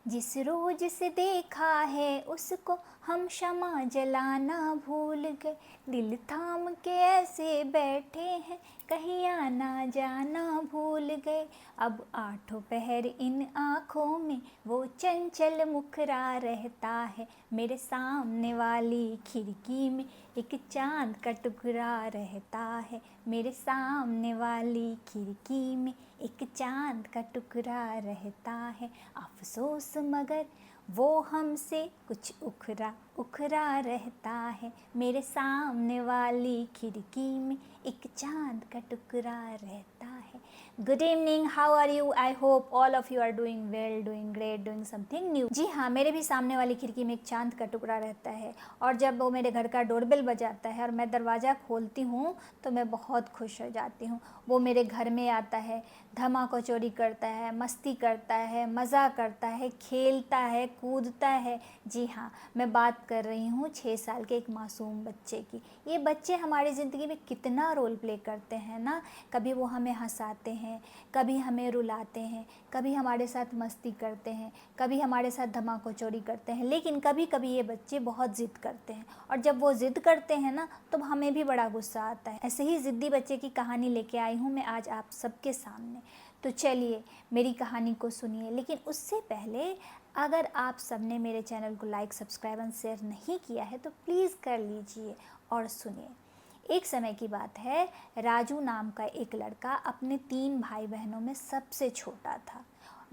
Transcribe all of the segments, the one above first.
जिस रोज से देखा है उसको हम क्षमा जलाना भूल गए। दिल थाम के ऐसे बैठे हैं कहीं आना जाना भूल गए। अब आठों पहर इन आँखों में वो चंचल मुखरा रहता है। मेरे सामने वाली खिड़की में एक चांद का टुकड़ा रहता है। मेरे सामने वाली खिड़की में एक चांद का टुकड़ा रहता है। अफसोस मगर वो हमसे कुछ उखरा उखरा रहता है। मेरे सामने वाली खिड़की में एक चांद का टुकड़ा रहता है। Good evening, how are you? I hope all of you are doing well, doing great, doing something new. जी हाँ, मेरे भी सामने वाली खिड़की में एक चांद का टुकड़ा रहता है। और जब वो मेरे घर का डोरबेल बजाता है और मैं दरवाज़ा खोलती हूँ तो मैं बहुत खुश हो जाती हूँ। वो मेरे घर में आता है, धमाको चोरी करता है, मस्ती करता है, मज़ा करता है, खेलता है, कूदता है। जी हाँ, मैं बात कर रही हूँ 6 साल के एक मासूम बच्चे की। ये बच्चे हमारी ज़िंदगी में कितना रोल प्ले करते हैं ना। कभी वो हमें हंसाते हैं, कभी हमें रुलाते हैं, कभी हमारे साथ मस्ती करते हैं, कभी हमारे साथ धमाको चोरी करते हैं। लेकिन कभी कभी ये बच्चे बहुत ज़िद करते हैं, और जब वो ज़िद करते हैं ना तो हमें भी बड़ा गुस्सा आता है। ऐसे ही ज़िद्दी बच्चे की कहानी लेके आई हूँ मैं आज आप सबके सामने। तो चलिए मेरी कहानी को सुनिए। लेकिन उससे पहले अगर आप सबने मेरे चैनल को लाइक, सब्सक्राइब एंड शेयर नहीं किया है तो प्लीज़ कर लीजिए और सुनिए। एक समय की बात है, राजू नाम का एक लड़का अपने 3 भाई बहनों में सबसे छोटा था।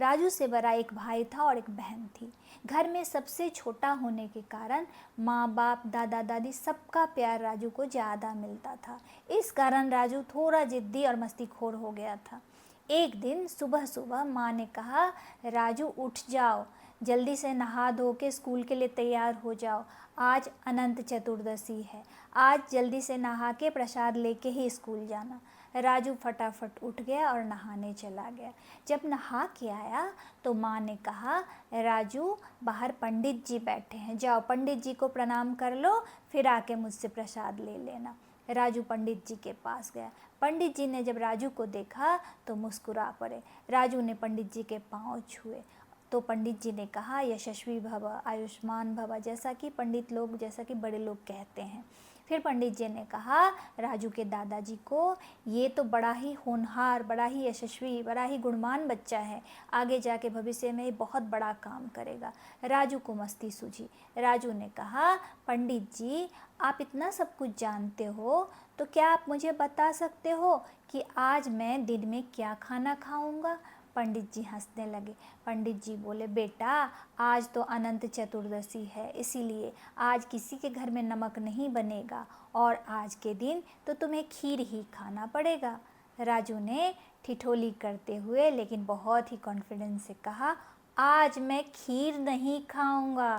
राजू से बड़ा एक भाई था और एक बहन थी। घर में सबसे छोटा होने के कारण माँ बाप, दादा दादी सबका प्यार राजू को ज़्यादा मिलता था। इस कारण राजू थोड़ा ज़िद्दी और मस्तीखोर हो गया था। एक दिन सुबह सुबह माँ ने कहा, राजू उठ जाओ, जल्दी से नहा धो के स्कूल के लिए तैयार हो जाओ। आज अनंत चतुर्दशी है, आज जल्दी से नहा के प्रसाद लेके ही स्कूल जाना। राजू फटाफट उठ गया और नहाने चला गया। जब नहा के आया तो माँ ने कहा, राजू बाहर पंडित जी बैठे हैं, जाओ पंडित जी को प्रणाम कर लो, फिर आके मुझसे प्रसाद ले लेना। राजू पंडित जी के पास गया। पंडित जी ने जब राजू को देखा तो मुस्कुरा पड़े। राजू ने पंडित जी के पाँव छुए तो पंडित जी ने कहा, यशस्वी भव, आयुष्मान भव, जैसा कि पंडित लोग, जैसा कि बड़े लोग कहते हैं। फिर पंडित जी ने कहा राजू के दादाजी को, ये तो बड़ा ही होनहार, बड़ा ही यशस्वी, बड़ा ही गुणवान बच्चा है, आगे जाके भविष्य में बहुत बड़ा काम करेगा। राजू को मस्ती सूझी। राजू ने कहा, पंडित जी आप इतना सब कुछ जानते हो तो क्या आप मुझे बता सकते हो कि आज मैं दिन में क्या खाना खाऊंगा? पंडित जी हंसने लगे। पंडित जी बोले, बेटा आज तो अनंत चतुर्दशी है, इसीलिए आज किसी के घर में नमक नहीं बनेगा और आज के दिन तो तुम्हें खीर ही खाना पड़ेगा। राजू ने ठिठोली करते हुए लेकिन बहुत ही कॉन्फिडेंस से कहा, आज मैं खीर नहीं खाऊंगा।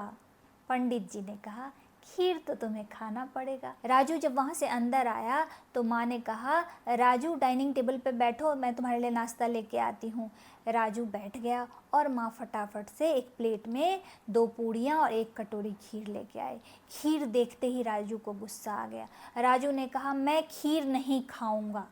पंडित जी ने कहा, खीर तो तुम्हें खाना पड़ेगा। राजू जब वहाँ से अंदर आया तो माँ ने कहा, राजू डाइनिंग टेबल पे बैठो, मैं तुम्हारे लिए नाश्ता लेके आती हूँ। राजू बैठ गया और माँ फटाफट से एक प्लेट में 2 पूड़ियाँ और 1 कटोरी खीर लेके आए। खीर देखते ही राजू को गुस्सा आ गया। राजू ने कहा, मैं खीर नहीं खाऊंगा।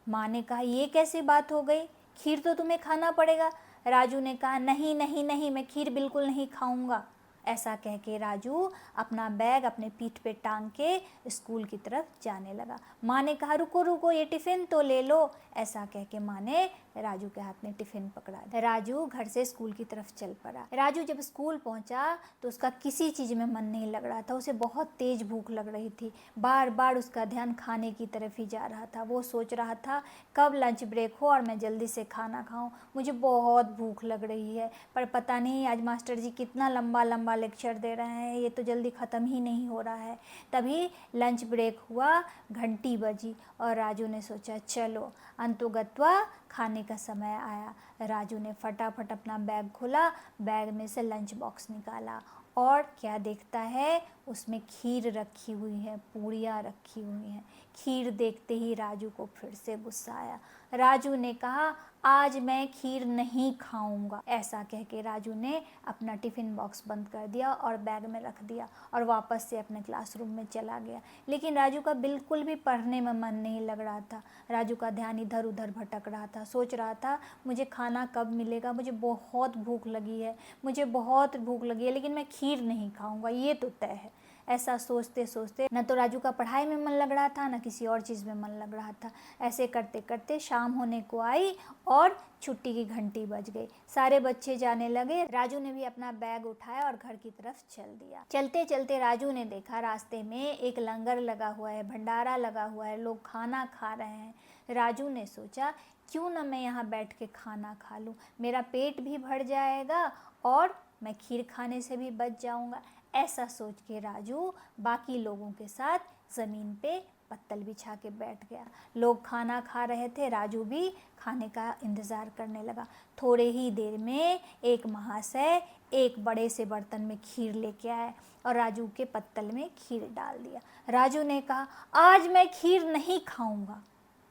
माँ ने कहा, ये कैसी बात हो गई, खीर तो तुम्हें खाना पड़ेगा। राजू ने कहा, नहीं नहीं नहीं, मैं खीर बिल्कुल नहीं खाऊंगा। ऐसा कह के राजू अपना बैग अपने पीठ पे टांग के स्कूल की तरफ जाने लगा। माँ ने कहा, रुको रुको, ये टिफ़िन तो ले लो। ऐसा कह के माँ ने राजू के हाथ में टिफ़िन पकड़ा दिया। राजू घर से स्कूल की तरफ चल पड़ा। राजू जब स्कूल पहुंचा तो उसका किसी चीज़ में मन नहीं लग रहा था। उसे बहुत तेज़ भूख लग रही थी। बार बार उसका ध्यान खाने की तरफ ही जा रहा था। वो सोच रहा था, कब लंच ब्रेक हो और मैं जल्दी से खाना खाऊं, मुझे बहुत भूख लग रही है। पर पता नहीं आज मास्टर जी कितना लंबा लंबा लेक्चर दे रहे हैं, ये तो जल्दी ख़त्म ही नहीं हो रहा है। तभी लंच ब्रेक हुआ, घंटी बजी और राजू ने सोचा, चलो अंतुगत्वा खाने का समय आया। राजू ने फटाफट अपना बैग खोला, बैग में से लंच बॉक्स निकाला और क्या देखता है, उसमें खीर रखी हुई है, पूड़ियाँ रखी हुई हैं। खीर देखते ही राजू को फिर से गुस्सा आया। राजू ने कहा, आज मैं खीर नहीं खाऊंगा। ऐसा कह के राजू ने अपना टिफ़िन बॉक्स बंद कर दिया और बैग में रख दिया और वापस से अपने क्लासरूम में चला गया। लेकिन राजू का बिल्कुल भी पढ़ने में मन नहीं लग रहा था। राजू का ध्यान इधर उधर भटक रहा था। था, सोच रहा था मुझे खाना कब मिलेगा, मुझे बहुत भूख लगी है, मुझे बहुत भूख लगी है, लेकिन मैं खीर नहीं खाऊंगा, ये तो तय है। ऐसा सोचते सोचते न तो राजू का पढ़ाई में मन लग रहा था, न किसी और चीज़ में मन लग रहा था। ऐसे करते करते शाम होने को आई और छुट्टी की घंटी बज गई। सारे बच्चे जाने लगे, राजू ने भी अपना बैग उठाया और घर की तरफ चल दिया। चलते चलते राजू ने देखा रास्ते में एक लंगर लगा हुआ है, भंडारा लगा हुआ है, लोग खाना खा रहे हैं। राजू ने सोचा क्यों ना मैं यहाँ बैठ के खाना खा लूँ, मेरा पेट भी भर जाएगा और मैं खीर खाने से भी बच जाऊँगा। ऐसा सोच के राजू बाकी लोगों के साथ ज़मीन पे पत्तल बिछा के बैठ गया। लोग खाना खा रहे थे, राजू भी खाने का इंतज़ार करने लगा। थोड़े ही देर में एक महाशय एक बड़े से बर्तन में खीर लेके आए और राजू के पत्तल में खीर डाल दिया। राजू ने कहा आज मैं खीर नहीं खाऊंगा।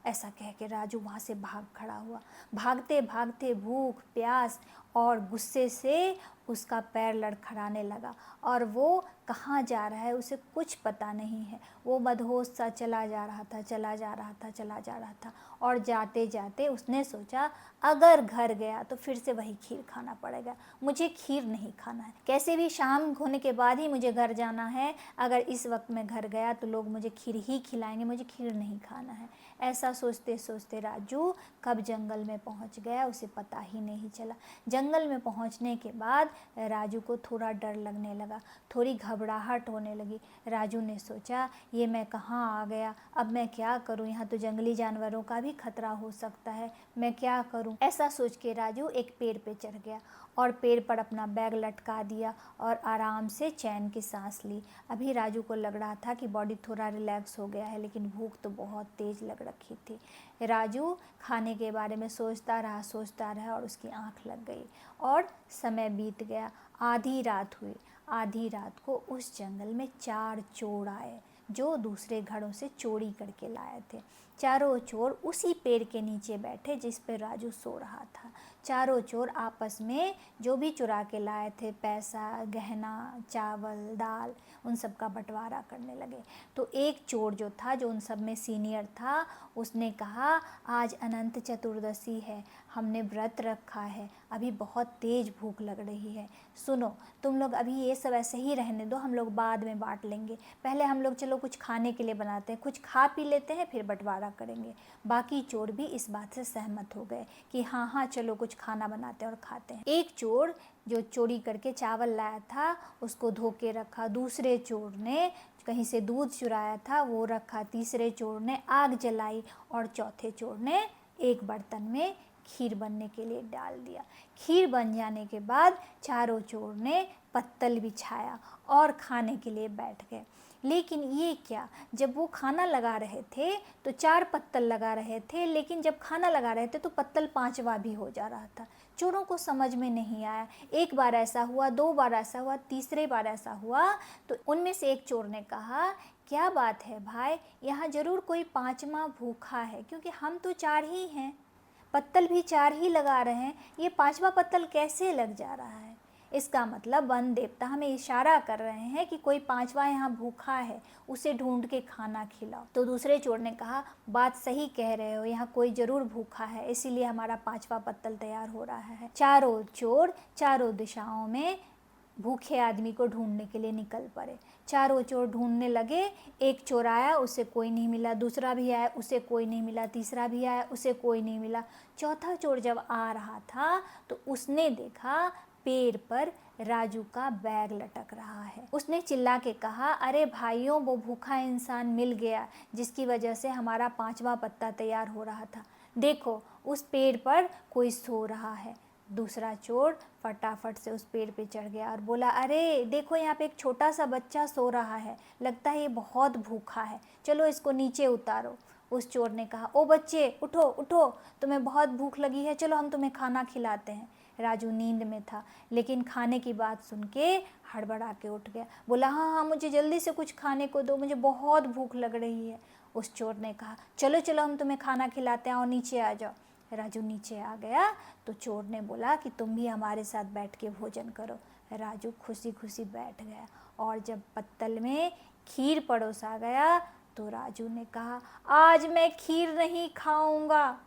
ऐसा कह के राजू वहाँ से भाग खड़ा हुआ। भागते भागते भूख प्यास और गुस्से से उसका पैर लड़खड़ाने लगा और वो कहाँ जा रहा है उसे कुछ पता नहीं है। वो मदहोश सा चला जा रहा था, चला जा रहा था, चला जा रहा था और जाते जाते उसने सोचा अगर घर गया तो फिर से वही खीर खाना पड़ेगा, मुझे खीर नहीं खाना है, कैसे भी शाम होने के बाद ही मुझे घर जाना है। अगर इस वक्त मैं घर गया तो लोग मुझे खीर ही खिलाएंगे, मुझे खीर नहीं खाना है। ऐसा सोचते सोचते राजू कब जंगल में पहुंच गया उसे पता ही नहीं चला। जंगल में पहुंचने के बाद राजू को थोड़ा डर लगने लगा, थोड़ी घबराहट होने लगी। राजू ने सोचा ये मैं कहाँ आ गया, अब मैं क्या करूँ, यहाँ तो जंगली जानवरों का भी खतरा हो सकता है, मैं क्या करूँ। ऐसा सोच के राजू एक पेड़ पे चढ़ गया और पेड़ पर अपना बैग लटका दिया और आराम से चैन की सांस ली। अभी राजू को लग रहा था कि बॉडी थोड़ा रिलैक्स हो गया है, लेकिन भूख तो बहुत तेज़ लग रखी थी। राजू खाने के बारे में सोचता रहा और उसकी आंख लग गई और समय बीत गया। आधी रात हुई। आधी रात को उस जंगल में 4 चोर आए जो दूसरे घरों से चोरी करके लाए थे। चारों चोर उसी पेड़ के नीचे बैठे जिस पर राजू सो रहा था। चारों चोर आपस में जो भी चुरा के लाए थे, पैसा, गहना, चावल, दाल, उन सब का बंटवारा करने लगे। तो एक चोर जो था, जो उन सब में सीनियर था, उसने कहा आज अनंत चतुर्दशी है, हमने व्रत रखा है, अभी बहुत तेज़ भूख लग रही है, सुनो तुम लोग अभी ये सब ऐसे ही रहने दो, हम लोग बाद में बांट लेंगे, पहले हम लोग चलो कुछ खाने के लिए बनाते हैं, कुछ खा पी लेते हैं, फिर बंटवारा करेंगे। बाकी चोर भी इस बात से सहमत हो गए कि हाँ हाँ चलो कुछ खाना बनाते हैं और खाते हैं। एक चोर जो चोरी करके चावल लाया था उसको धो के रखा, दूसरे चोर ने कहीं से दूध चुराया था वो रखा, तीसरे चोर ने आग जलाई और चौथे चोर ने एक बर्तन में खीर बनने के लिए डाल दिया। खीर बन जाने के बाद चारों चोर ने पत्तल बिछाया और खाने के लिए बैठ गए। लेकिन ये क्या, जब वो खाना लगा रहे थे तो 4 पत्तल लगा रहे थे, लेकिन जब खाना लगा रहे थे तो पत्तल 5वां भी हो जा रहा था। चोरों को समझ में नहीं आया। एक बार ऐसा हुआ, 2 बार ऐसा हुआ, तीसरे बार ऐसा हुआ तो उनमें से एक चोर ने कहा क्या बात है भाई, यहाँ ज़रूर कोई 5वां भूखा है, क्योंकि हम तो 4 ही हैं, पत्तल भी 4 ही लगा रहे हैं, ये 5वां पत्तल कैसे लग जा रहा है। इसका मतलब वन देवता हमें इशारा कर रहे हैं कि कोई 5वां यहाँ भूखा है, उसे ढूंढ के खाना खिलाओ। तो दूसरे चोर ने कहा बात सही कह रहे हो, यहाँ कोई जरूर भूखा है, इसीलिए हमारा 5वां पत्तल तैयार हो रहा है। चारों चोर चारों दिशाओं में भूखे आदमी को ढूंढने के लिए निकल पड़े। चारों चोर ढूंढने लगे, एक चोर आया उसे कोई नहीं मिला, दूसरा भी आया उसे कोई नहीं मिला, तीसरा भी आया उसे कोई नहीं मिला। चौथा चोर जब आ रहा था तो उसने देखा पेड़ पर राजू का बैग लटक रहा है। उसने चिल्ला के कहा अरे भाइयों, वो भूखा इंसान मिल गया जिसकी वजह से हमारा 5वां पत्ता तैयार हो रहा था, देखो उस पेड़ पर कोई सो रहा है। दूसरा चोर फटाफट से उस पेड़ पे चढ़ गया और बोला अरे देखो यहाँ पे एक छोटा सा बच्चा सो रहा है, लगता है ये बहुत भूखा है, चलो इसको नीचे उतारो। उस चोर ने कहा ओ बच्चे उठो उठो, तुम्हें बहुत भूख लगी है, चलो हम तुम्हें खाना खिलाते हैं। राजू नींद में था, लेकिन खाने की बात सुन के हड़बड़ा के उठ गया, बोला हाँ हाँ मुझे जल्दी से कुछ खाने को दो, मुझे बहुत भूख लग रही है। उस चोर ने कहा चलो चलो हम तुम्हें खाना खिलाते हैं, और नीचे आ जाओ। राजू नीचे आ गया तो चोर ने बोला कि तुम भी हमारे साथ बैठ के भोजन करो। राजू खुशी खुशी बैठ गया और जब पत्तल में खीर परोसा गया तो राजू ने कहा आज मैं खीर नहीं खाऊंगा,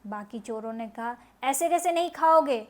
बाकी चोरों ने कहा, ऐसे कैसे नहीं खाओगे,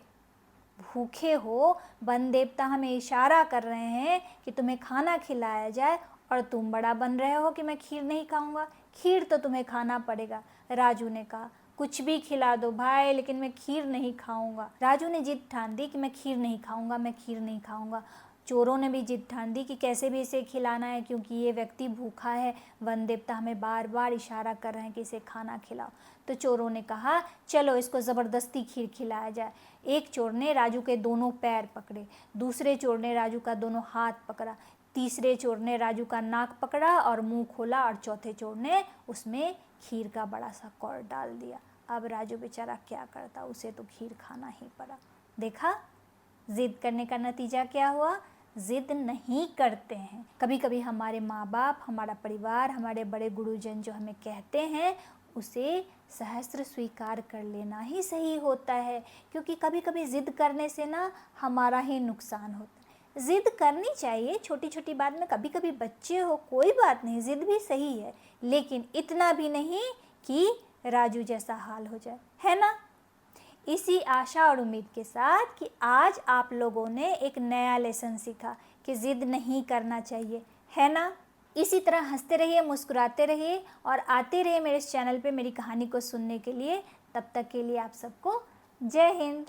भूखे हो, वन देवता हमें इशारा कर रहे हैं कि तुम्हें खाना खिलाया जाए और तुम बड़ा बन रहे हो कि मैं खीर नहीं खाऊंगा, खीर तो तुम्हें खाना पड़ेगा। राजू ने कहा, कुछ भी खिला दो भाई, लेकिन मैं खीर नहीं खाऊंगा। राजू ने जिद ठान दी कि मैं खीर नहीं खाऊंगा, मैं खीर नहीं खाऊंगा। चोरों ने भी जिद ठान दी कि कैसे भी इसे खिलाना है, क्योंकि ये व्यक्ति भूखा है, वन देवता हमें बार बार इशारा कर रहे हैं कि इसे खाना खिलाओ। तो चोरों ने कहा, चलो इसको ज़बरदस्ती खीर खिलाया जाए। एक चोर ने राजू के दोनों पैर पकड़े, दूसरे चोर ने राजू का दोनों हाथ पकड़ा, तीसरे चोर ने राजू का नाक पकड़ा और मुंह खोला, और चौथे चोर ने उसमें खीर का बड़ा सा कौर डाल दिया। अब राजू बेचारा क्या करता, उसे तो खीर खाना ही पड़ा। देखा, जिद करने का नतीजा क्या हुआ, जिद नहीं करते हैं। कभी कभी हमारे माँ बाप, हमारा परिवार, हमारे बड़े गुरुजन जो हमें कहते हैं उसे सहस्त्र स्वीकार कर लेना ही सही होता है, क्योंकि कभी कभी जिद करने से ना हमारा ही नुकसान होता है। जिद करनी चाहिए छोटी छोटी बात में, कभी कभी बच्चे हो कोई बात नहीं, जिद भी सही है, लेकिन इतना भी नहीं कि राजू जैसा हाल हो जाए, है ना। इसी आशा और उम्मीद के साथ कि आज आप लोगों ने एक नया लेसन सीखा कि ज़िद नहीं करना चाहिए, है ना। इसी तरह हंसते रहिए, मुस्कुराते रहिए और आते रहिए मेरे इस चैनल पे मेरी कहानी को सुनने के लिए। तब तक के लिए आप सबको जय हिंद।